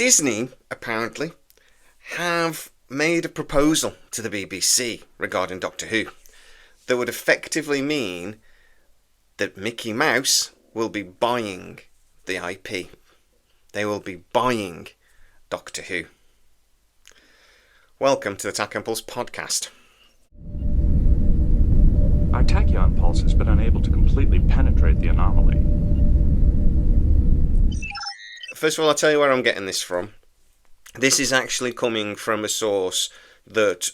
Disney, apparently, have made a proposal to the BBC regarding Doctor Who that would effectively mean that Mickey Mouse will be buying the IP. They will be buying Doctor Who. Welcome to the Tachyon Pulse podcast. Our Tachyon pulse has been unable to completely penetrate the anomaly. First of all, I'll tell you where I'm getting this from. This is actually coming from a source that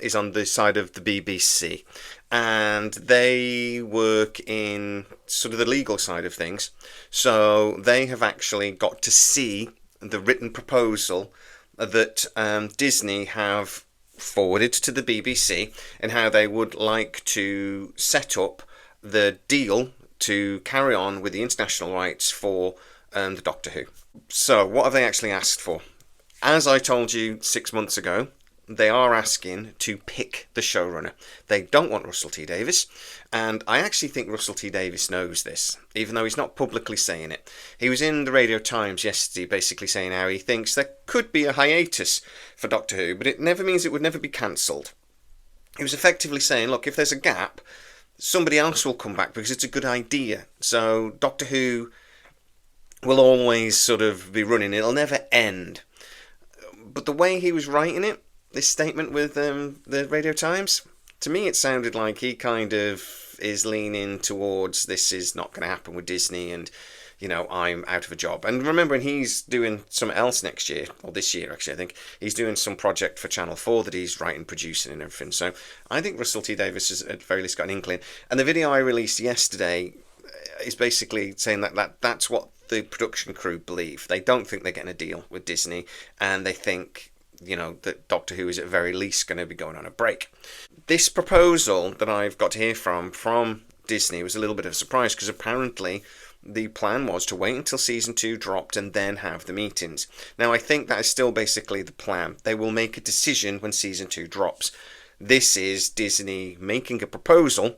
is on the side of the BBC, and they work in sort of the legal side of things. So they have actually got to see the written proposal that Disney have forwarded to the BBC and how they would like to set up the deal to carry on with the international rights for the Doctor Who. So what have they actually asked for? As I told you 6 months ago, they are asking to pick the showrunner. They don't want Russell T Davies, and I actually think Russell T Davies knows this, even though he's not publicly saying it. He was in the Radio Times yesterday basically saying how he thinks there could be a hiatus for Doctor Who, but it never means it would never be cancelled. He was effectively saying, look, if there's a gap, somebody else will come back because it's a good idea. So Doctor Who will always sort of be running. It'll never end. But the way he was writing it, this statement with the Radio Times, to me it sounded like he kind of is leaning towards this is not going to happen with Disney and, you know, I'm out of a job. And remembering he's doing something else next year, or this year actually, I think. He's doing some project for Channel 4 that he's writing, producing and everything. So I think Russell T Davies has at very least got an inkling. And the video I released yesterday is basically saying that's what the production crew believe. They don't think they're getting a deal with Disney, and they think, you know, that Doctor Who is at very least going to be going on a break. This proposal that I've got to hear from Disney was a little bit of a surprise, because apparently the plan was to wait until season 2 dropped and then have the meetings. Now I think that is still basically the plan. They will make a decision when season 2 drops. This is Disney making a proposal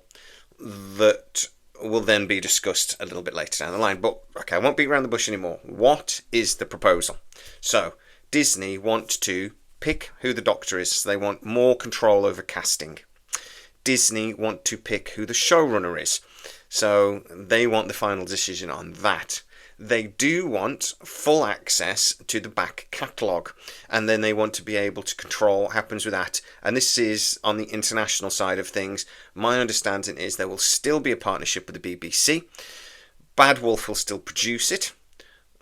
that will then be discussed a little bit later down the line. But okay, I won't beat around the bush anymore. What is the proposal? So Disney want to pick who the Doctor is. So they want more control over casting. Disney want to pick who the showrunner is. So they want the final decision on that. They do want full access to the back catalogue, and then they want to be able to control what happens with that. And this is on the international side of things. My understanding is there will still be a partnership with the BBC. Bad Wolf will still produce it,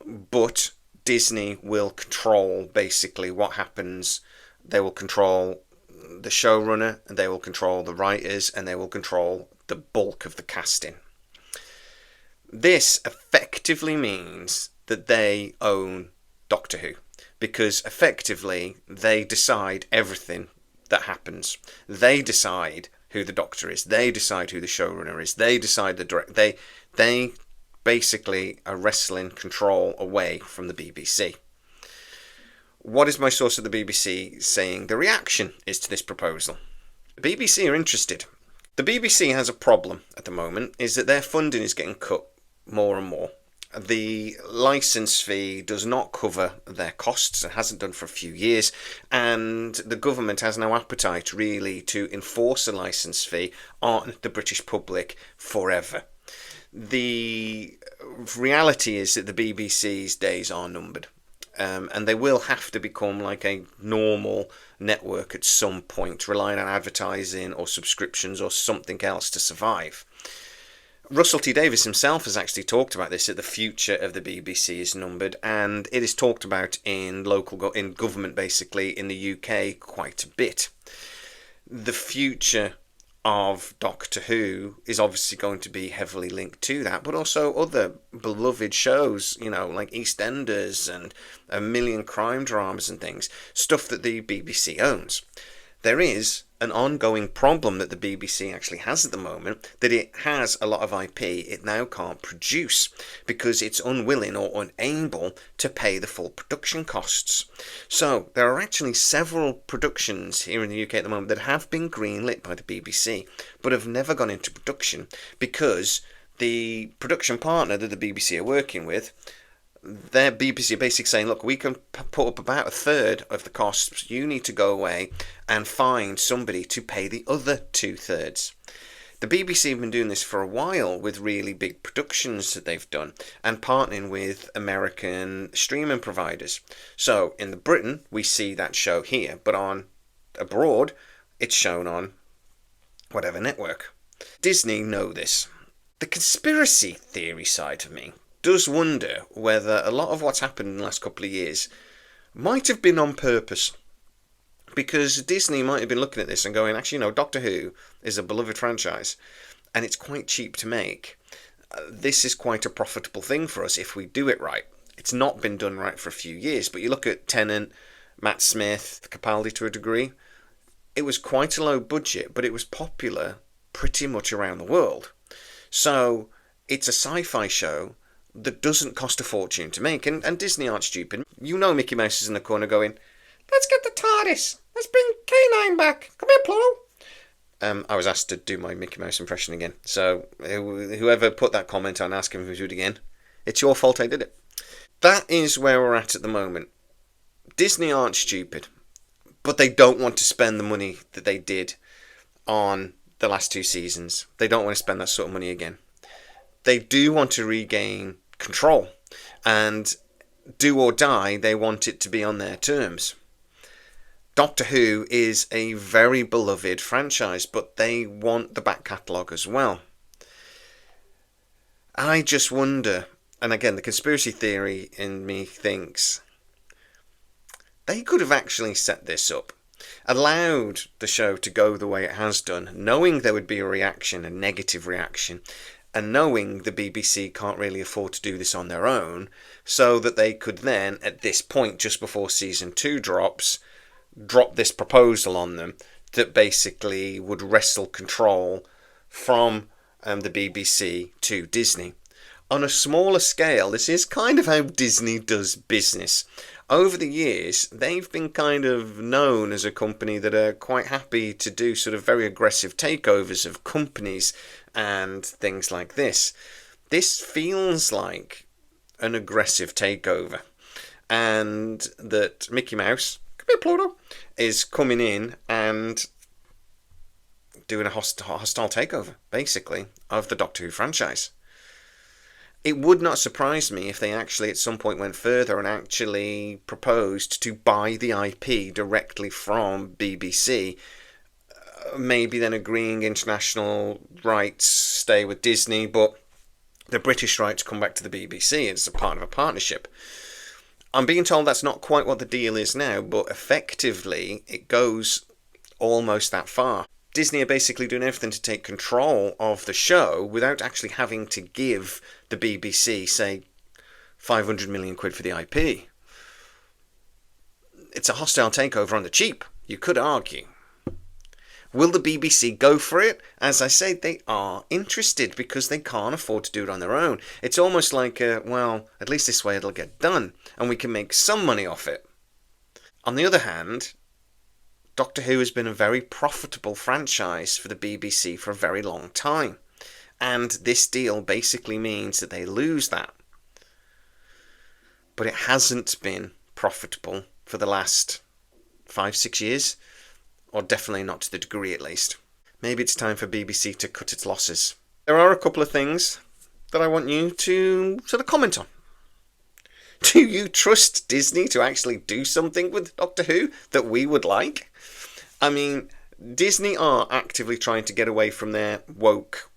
but Disney will control basically what happens. They will control the showrunner, and they will control the writers, and they will control the bulk of the casting. This effectively means that they own Doctor Who, because effectively they decide everything that happens. They decide who the Doctor is. They decide who the showrunner is. They decide they basically are wresting control away from the BBC. What is my source at the BBC saying the reaction is to this proposal? The BBC are interested. The BBC has a problem at the moment, is that their funding is getting cut more and more. The licence fee does not cover their costs. It hasn't done for a few years, and the government has no appetite really to enforce a licence fee on the British public forever. The reality is that the BBC's days are numbered, and they will have to become like a normal network at some point, relying on advertising or subscriptions or something else to survive. Russell T Davies himself has actually talked about this, that the future of the BBC is numbered, and it is talked about in in government basically in the UK quite a bit. The future of Doctor Who is obviously going to be heavily linked to that, but also other beloved shows, you know, like EastEnders and a million crime dramas and things, stuff that the BBC owns. There is an ongoing problem that the BBC actually has at the moment, that it has a lot of IP it now can't produce because it's unwilling or unable to pay the full production costs. So there are actually several productions here in the UK at the moment that have been greenlit by the BBC but have never gone into production because the production partner that the BBC are working with, their BBC are basically saying, look, we can put up about a third of the costs. You need to go away and find somebody to pay the other 2/3. The BBC have been doing this for a while with really big productions that they've done and partnering with American streaming providers. So in Britain, we see that show here, but on abroad, it's shown on whatever network. Disney know this. The conspiracy theory side of me does wonder whether a lot of what's happened in the last couple of years might have been on purpose. Because Disney might have been looking at this and going, actually, Doctor Who is a beloved franchise and it's quite cheap to make. This is quite a profitable thing for us if we do it right. It's not been done right for a few years, but you look at Tennant, Matt Smith, Capaldi to a degree, it was quite a low budget, but it was popular pretty much around the world. So it's a sci-fi show that doesn't cost a fortune to make, and Disney aren't stupid. Mickey Mouse is in the corner going, let's get the TARDIS. Let's bring K9 back. Come here, Pluto. I was asked to do my Mickey Mouse impression again. So whoever put that comment on, ask him to do it again. It's your fault I did it. That is where we're at the moment. Disney aren't stupid, but they don't want to spend the money that they did on the last 2 seasons. They don't want to spend that sort of money again. They do want to regain control, and do or die, they want it to be on their terms. Doctor Who is a very beloved franchise, but they want the back catalogue as well. I just wonder, and again, the conspiracy theory in me thinks they could have actually set this up, allowed the show to go the way it has done, knowing there would be a reaction, a negative reaction, and knowing the BBC can't really afford to do this on their own, so that they could then, at this point, just before season 2 drops, drop this proposal on them that basically would wrestle control from the BBC to Disney. On a smaller scale, this is kind of how Disney does business. Over the years, they've been kind of known as a company that are quite happy to do sort of very aggressive takeovers of companies and things like this. This feels like an aggressive takeover, and that Mickey Mouse, come here Pluto, is coming in and doing a hostile takeover, basically, of the Doctor Who franchise. It would not surprise me if they actually at some point went further and actually proposed to buy the IP directly from BBC, maybe then agreeing international rights stay with Disney, but the British rights come back to the BBC. It's a part of a partnership. I'm being told that's not quite what the deal is now, but effectively it goes almost that far. Disney are basically doing everything to take control of the show without actually having to give the BBC, say, 500 million quid for the IP. It's a hostile takeover on the cheap, you could argue. Will the BBC go for it? As I say, they are interested because they can't afford to do it on their own. It's almost like, at least this way it'll get done, and we can make some money off it. On the other hand, Doctor Who has been a very profitable franchise for the BBC for a very long time. And this deal basically means that they lose that. But it hasn't been profitable for the last 5-6 years. Or definitely not to the degree at least. Maybe it's time for BBC to cut its losses. There are a couple of things that I want you to sort of comment on. Do you trust Disney to actually do something with Doctor Who that we would like? I mean, Disney are actively trying to get away from their woke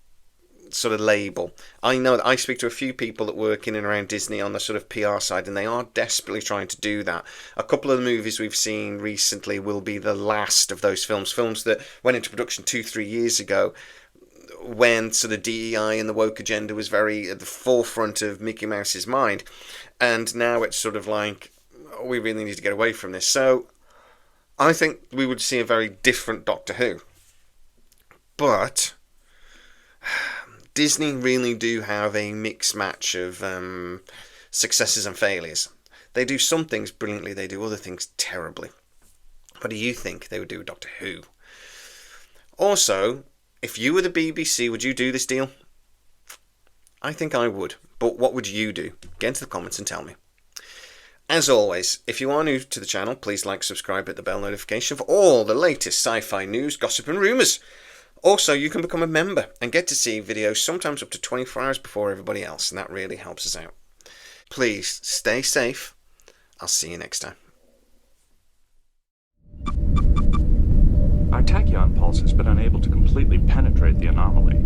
sort of label. I know that I speak to a few people that work in and around Disney on the sort of PR side, and they are desperately trying to do that. A couple of the movies we've seen recently will be the last of those films that went into production 2-3 years ago, when sort of DEI and the woke agenda was very at the forefront of Mickey Mouse's mind, and now it's sort of like, we really need to get away from this. So I think we would see a very different Doctor Who. But Disney really do have a mixed match of successes and failures. They do some things brilliantly, they do other things terribly. What do you think they would do with Doctor Who? Also, if you were the BBC, would you do this deal? I think I would, But what would you do? Get into the comments and tell me. As always, if you are new to the channel, please like, subscribe, hit the bell notification for all the latest sci-fi news, gossip and rumours. Also, you can become a member and get to see videos sometimes up to 24 hours before everybody else, and that really helps us out. Please stay safe. I'll see you next time. Our tachyon pulse has been unable to completely penetrate the anomaly.